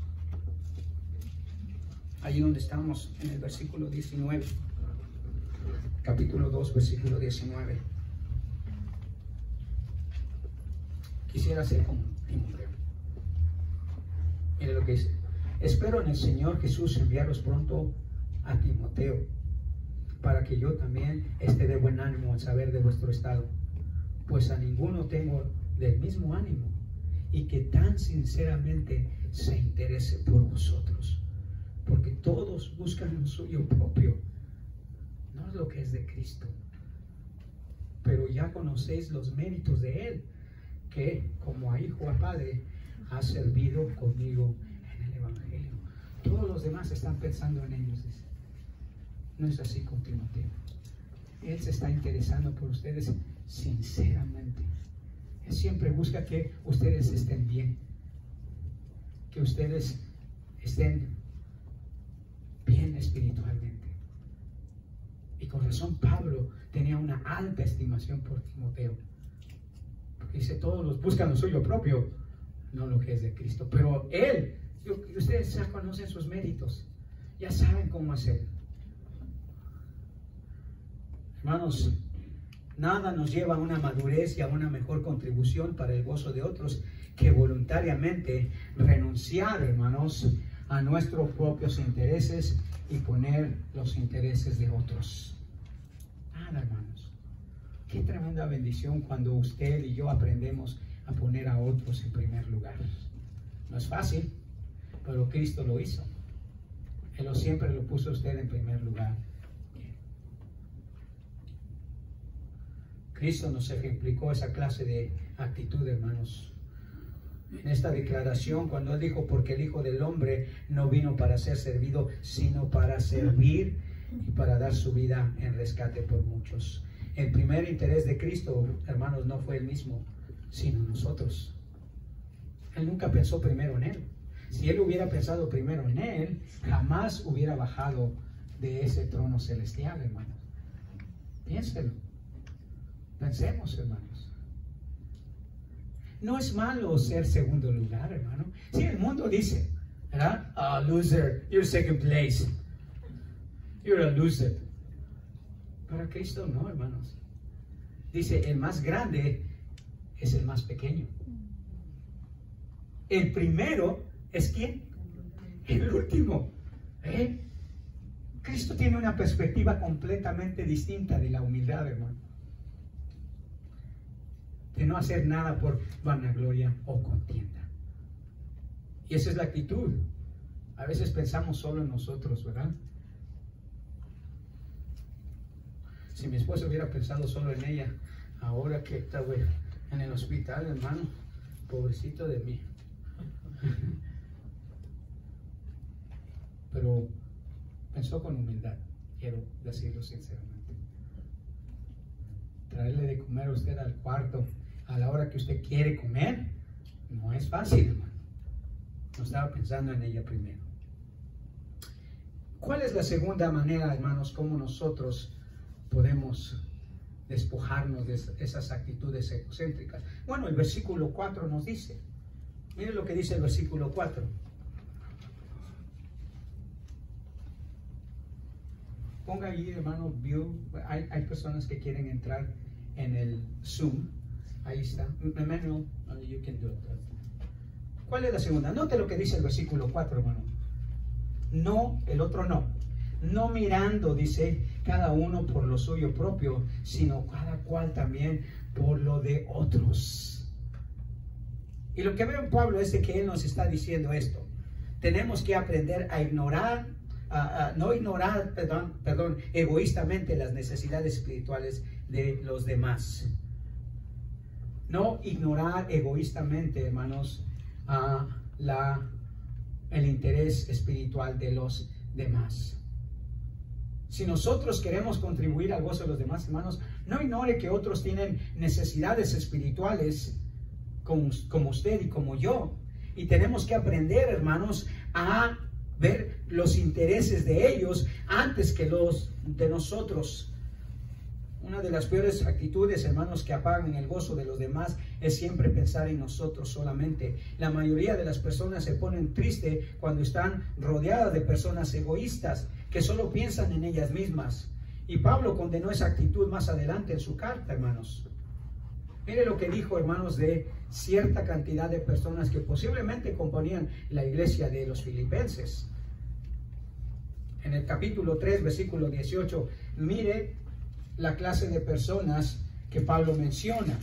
allí donde estamos, en el versículo 19. Capítulo 2, versículo 19. Quisiera ser como Timoteo. Mire lo que dice. Espero en el Señor Jesús enviaros pronto a Timoteo, para que yo también esté de buen ánimo al saber de vuestro estado, pues a ninguno tengo del mismo ánimo, y que tan sinceramente se interese por vosotros, porque todos buscan lo suyo propio, no es lo que es de Cristo. Pero ya conocéis los méritos de Él, que como a hijo a padre ha servido conmigo en el Evangelio. Todos los demás están pensando en ellos, dice. No es así con Timoteo. Él se está interesando por ustedes sinceramente. Él siempre busca que ustedes estén bien, que ustedes estén bien espiritualmente. Y con razón Pablo tenía una alta estimación por Timoteo, porque dice, todos los buscan lo suyo propio, no lo que es de Cristo. Pero él, ustedes ya conocen sus méritos, ya saben cómo hacer. Hermanos, nada nos lleva a una madurez y a una mejor contribución para el gozo de otros que voluntariamente renunciar, hermanos, a nuestros propios intereses y poner los intereses de otros. Nada, hermanos. Qué tremenda bendición cuando usted y yo aprendemos a poner a otros en primer lugar. No es fácil, pero Cristo lo hizo. Él siempre lo puso a usted en primer lugar. Cristo nos ejemplificó esa clase de actitud, hermanos. En esta declaración, cuando Él dijo, porque el Hijo del Hombre no vino para ser servido, sino para servir y para dar su vida en rescate por muchos. El primer interés de Cristo, hermanos, no fue Él mismo, sino nosotros. Él nunca pensó primero en Él. Si Él hubiera pensado primero en Él, jamás hubiera bajado de ese trono celestial, hermanos. Piénselo. Pensemos, hermanos. No es malo ser segundo lugar, hermano. Si el mundo dice, ¿verdad? Loser, you're second place. You're a loser. Para Cristo no, hermanos. Dice, el más grande es el más pequeño. El primero es ¿quién? El último. Cristo tiene una perspectiva completamente distinta de la humildad, hermano. De no hacer nada por vanagloria o contienda. Y esa es la actitud. A veces pensamos solo en nosotros, ¿verdad? Si mi esposa hubiera pensado solo en ella, ahora que estaba en el hospital, hermano, pobrecito de mí. Pero pensó con humildad, quiero decirlo sinceramente. Traerle de comer a usted al cuarto a la hora que usted quiere comer, no es fácil, hermano. No estaba pensando en ella primero. ¿Cuál es la segunda manera, hermanos, cómo nosotros podemos despojarnos de esas actitudes egocéntricas? Bueno, el versículo 4 nos dice, miren lo que dice el versículo 4, Ponga ahí, hermano, view. Hay personas que quieren entrar en el Zoom. Ahí está. Emmanuel, you can do it. ¿Cuál es la segunda? Note lo que dice el versículo 4, hermano. No, el otro no. No mirando, dice, cada uno por lo suyo propio, sino cada cual también por lo de otros. Y lo que veo en Pablo es de que él nos está diciendo esto. Tenemos que aprender a ignorar, no ignorar, perdón, egoístamente las necesidades espirituales de los demás. No ignorar egoístamente, hermanos, el interés espiritual de los demás. Si nosotros queremos contribuir al gozo de los demás, hermanos, no ignore que otros tienen necesidades espirituales como usted y como yo. Y tenemos que aprender, hermanos, a ver los intereses de ellos antes que los de nosotros. Una de las peores actitudes, hermanos, que apagan el gozo de los demás es siempre pensar en nosotros solamente. La mayoría de las personas se ponen tristes cuando están rodeadas de personas egoístas que solo piensan en ellas mismas. Y Pablo condenó esa actitud más adelante en su carta, hermanos. Mire lo que dijo, hermanos, de cierta cantidad de personas que posiblemente componían la iglesia de los filipenses. En el capítulo 3, versículo 18, mire la clase de personas que Pablo menciona.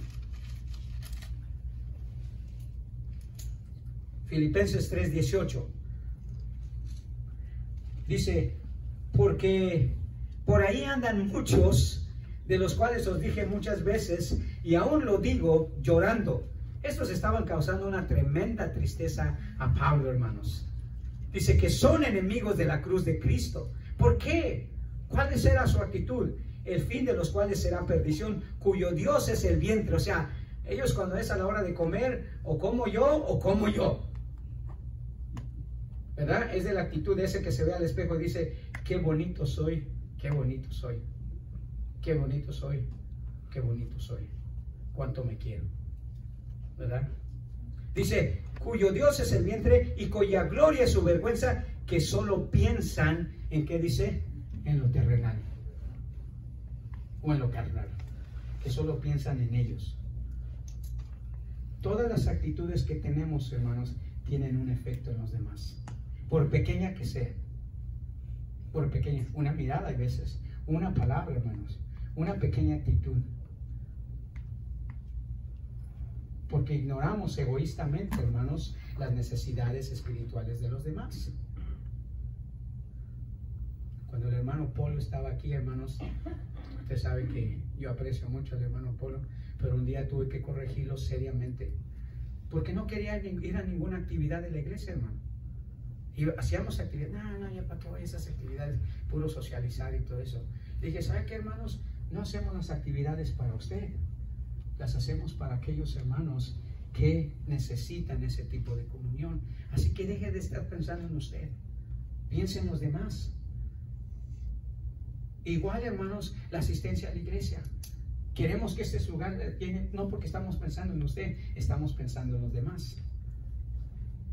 Filipenses 3, 18. Dice, porque por ahí andan muchos, de los cuales os dije muchas veces, y aún lo digo llorando. Estos estaban causando una tremenda tristeza a Pablo, hermanos. Dice que son enemigos de la cruz de Cristo. ¿Por qué? ¿Cuál será su actitud? El fin de los cuales será perdición, cuyo Dios es el vientre. O sea, ellos cuando es a la hora de comer, o como yo. ¿Verdad? Es de la actitud de ese que se ve al espejo y dice, qué bonito soy, qué bonito soy, qué bonito soy, qué bonito soy, cuánto me quiero. ¿Verdad? Dice, cuyo Dios es el vientre y cuya gloria es su vergüenza, que solo piensan en qué dice, en lo terrenal o en lo carnal, que solo piensan en ellos. Todas las actitudes que tenemos, hermanos, tienen un efecto en los demás, por pequeña que sea, por pequeña, una mirada a veces, una palabra, hermanos, una pequeña actitud, porque ignoramos egoístamente, hermanos, las necesidades espirituales de los demás. Cuando el hermano Polo estaba aquí, hermanos, usted sabe que yo aprecio mucho al hermano Polo, pero un día tuve que corregirlo seriamente, porque no quería ir a ninguna actividad de la iglesia, hermano. Y hacíamos actividades, no, ya para qué voy a esas actividades, puro socializar y todo eso. Le dije, ¿sabe qué, hermanos? No hacemos las actividades para usted, las hacemos para aquellos hermanos que necesitan ese tipo de comunión. Así que deje de estar pensando en usted, piense en los demás. Igual, hermanos, la asistencia a la iglesia. Queremos que este lugar tiene, no porque estamos pensando en usted, estamos pensando en los demás.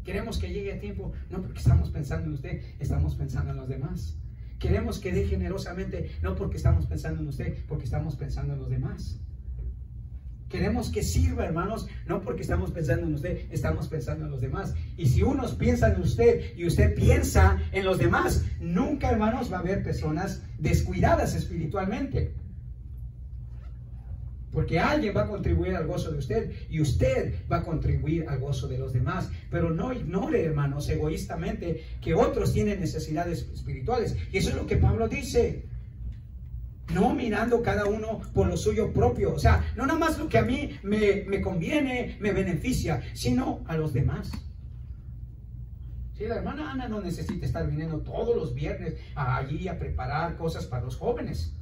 Queremos que llegue a tiempo, no porque estamos pensando en usted, estamos pensando en los demás. Queremos que dé generosamente, no porque estamos pensando en usted, porque estamos pensando en los demás. Queremos que sirva, hermanos, no porque estamos pensando en usted, estamos pensando en los demás. Y si unos piensan en usted y usted piensa en los demás, nunca, hermanos, va a haber personas descuidadas espiritualmente. Porque alguien va a contribuir al gozo de usted y usted va a contribuir al gozo de los demás. Pero no ignore, hermanos, egoístamente que otros tienen necesidades espirituales. Y eso es lo que Pablo dice. No mirando cada uno por lo suyo propio. O sea, no nada más lo que a mí me conviene, me beneficia, sino a los demás. Sí, la hermana Ana no necesita estar viniendo todos los viernes allí a preparar cosas para los jóvenes.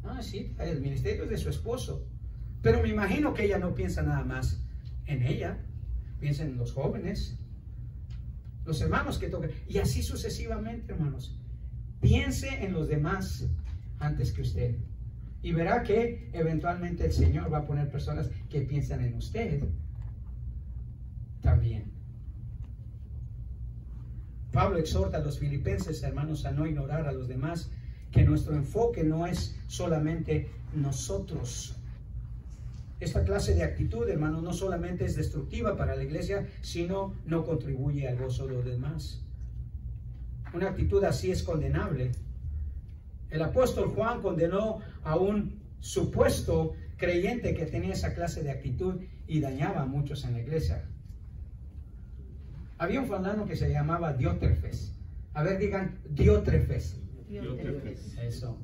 Ah, sí, el ministerio es de su esposo. Pero me imagino que ella no piensa nada más en ella. Piensa en los jóvenes, los hermanos que tocan. Y así sucesivamente, hermanos. Piense en los demás antes que usted. Y verá que eventualmente el Señor va a poner personas que piensan en usted también. Pablo exhorta a los filipenses, hermanos, a no ignorar a los demás que nuestro enfoque no es solamente nosotros. Esta clase de actitud, hermano, no solamente es destructiva para la iglesia, sino no contribuye al gozo de los demás. Una actitud así es condenable. El apóstol Juan condenó a un supuesto creyente que tenía esa clase de actitud y dañaba a muchos en la iglesia. Había un fulano que se llamaba Diótrefes. A ver, digan Diótrefes. Diótrefes. Eso.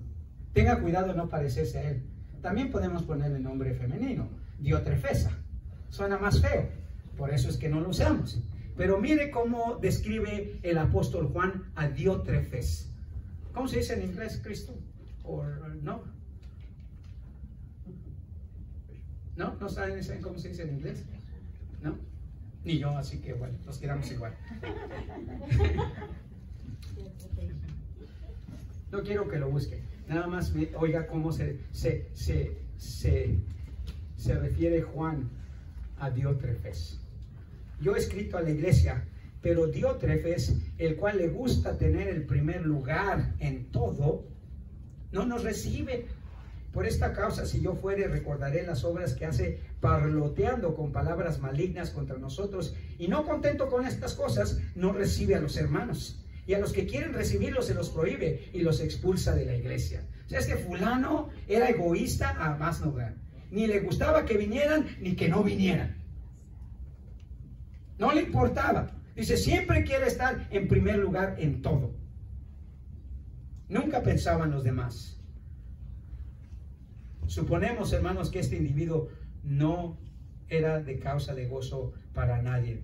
Tenga cuidado de no parecerse a él. También podemos ponerle nombre femenino, Diotrefesa. Suena más feo, por eso es que no lo usamos. Pero mire cómo describe el apóstol Juan a Diótrefes. ¿Cómo se dice en inglés, Cristo? ¿No? ¿No? ¿No saben cómo se dice en inglés? ¿No? Ni yo, así que bueno, nos quedamos igual. No quiero que lo busque. Nada más oiga cómo se refiere Juan a Diótrefes. Yo he escrito a la iglesia, pero Diótrefes, el cual le gusta tener el primer lugar en todo, no nos recibe. Por esta causa, si yo fuere, recordaré las obras que hace, parloteando con palabras malignas contra nosotros, y no contento con estas cosas, no recibe a los hermanos. Y a los que quieren recibirlos se los prohíbe y los expulsa de la iglesia. O sea, este fulano era egoísta a más no dar. Ni le gustaba que vinieran, ni que no vinieran. No le importaba. Dice, siempre quiere estar en primer lugar en todo. Nunca pensaba en los demás. Suponemos, hermanos, que este individuo no era de causa de gozo para nadie.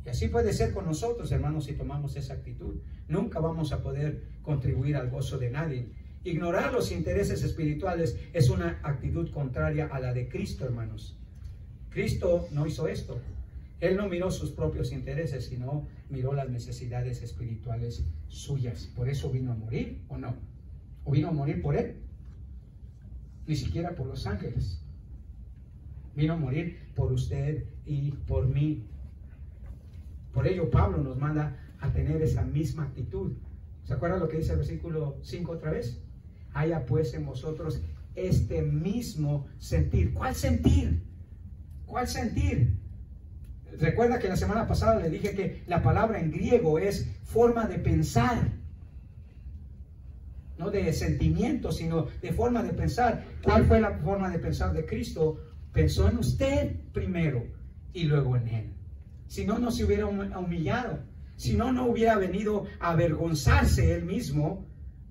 Y así puede ser con nosotros, hermanos, si tomamos esa actitud. Nunca vamos a poder contribuir al gozo de nadie. Ignorar los intereses espirituales es una actitud contraria a la de Cristo, hermanos. Cristo no hizo esto. Él no miró sus propios intereses, sino miró las necesidades espirituales suyas. Por eso vino a morir, ¿o no? ¿O vino a morir por él? Ni siquiera por los ángeles. Vino a morir por usted y por mí. Por ello Pablo nos manda a tener esa misma actitud. ¿Se acuerdan lo que dice el versículo 5 otra vez? Haya pues en vosotros este mismo sentir. ¿Cuál sentir? ¿Cuál sentir? Recuerda que la semana pasada le dije que la palabra en griego es forma de pensar. No de sentimiento, sino de forma de pensar. ¿Cuál fue la forma de pensar de Cristo? Pensó en usted primero y luego en él. Si no, no se hubiera humillado. Si no, no hubiera venido a avergonzarse él mismo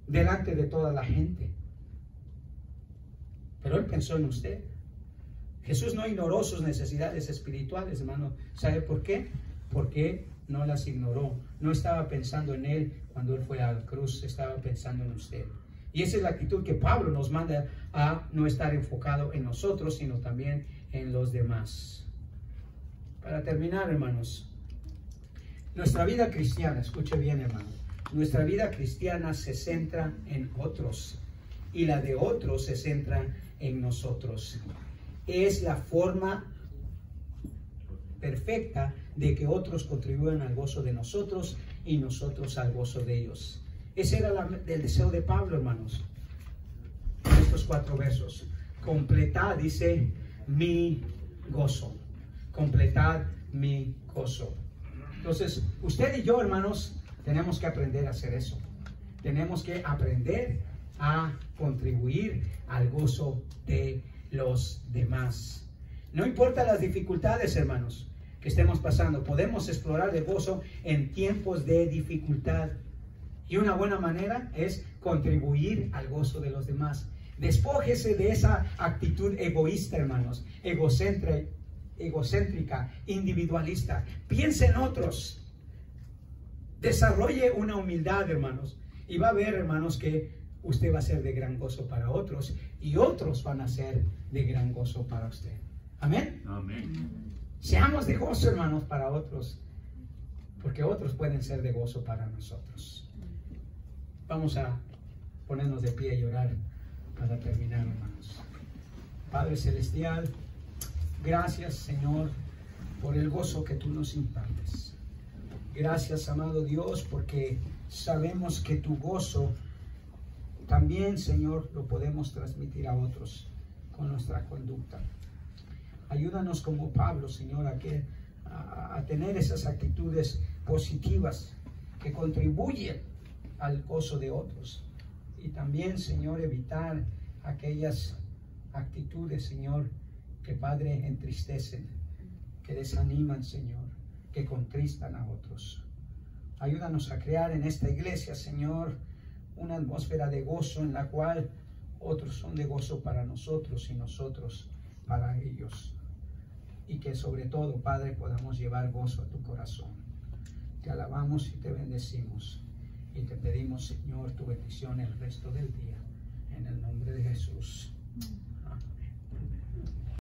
delante de toda la gente. Pero él pensó en usted. Jesús no ignoró sus necesidades espirituales, hermano. ¿Sabe por qué? Porque no las ignoró. No estaba pensando en él cuando él fue a la cruz. Estaba pensando en usted. Y esa es la actitud que Pablo nos manda a no estar enfocado en nosotros, sino también en los demás. Para terminar, hermanos, nuestra vida cristiana, escuche bien, hermano, nuestra vida cristiana se centra en otros y la de otros se centra en nosotros. Es la forma perfecta de que otros contribuyan al gozo de nosotros y nosotros al gozo de ellos. Ese era el deseo de Pablo, hermanos. Estos 4 versos. Completad, dice, mi gozo. Completad mi gozo. Entonces, usted y yo, hermanos, tenemos que aprender a hacer eso. Tenemos que aprender a contribuir al gozo de los demás. No importa las dificultades, hermanos, que estemos pasando, podemos explorar el gozo en tiempos de dificultad. Y una buena manera es contribuir al gozo de los demás. Despójese de esa actitud egoísta, hermanos, egocéntrica, individualista. Piense en otros. Desarrolle una humildad, hermanos. Y va a ver, hermanos, que usted va a ser de gran gozo para otros y otros van a ser de gran gozo para usted. Amén. Amén. Seamos de gozo, hermanos, para otros, porque otros pueden ser de gozo para nosotros. Vamos a ponernos de pie y orar para terminar, hermanos. Padre Celestial, gracias, Señor, por el gozo que tú nos impartes. Gracias, amado Dios, porque sabemos que tu gozo también, Señor, lo podemos transmitir a otros con nuestra conducta. Ayúdanos como Pablo, Señor, a tener esas actitudes positivas que contribuyen al gozo de otros. Y también, Señor, evitar aquellas actitudes, Señor, que, Padre, entristecen, que desaniman, Señor, que contristan a otros. Ayúdanos a crear en esta iglesia, Señor, una atmósfera de gozo en la cual otros son de gozo para nosotros y nosotros para ellos. Y que sobre todo, Padre, podamos llevar gozo a tu corazón. Te alabamos y te bendecimos. Y te pedimos, Señor, tu bendición el resto del día. En el nombre de Jesús.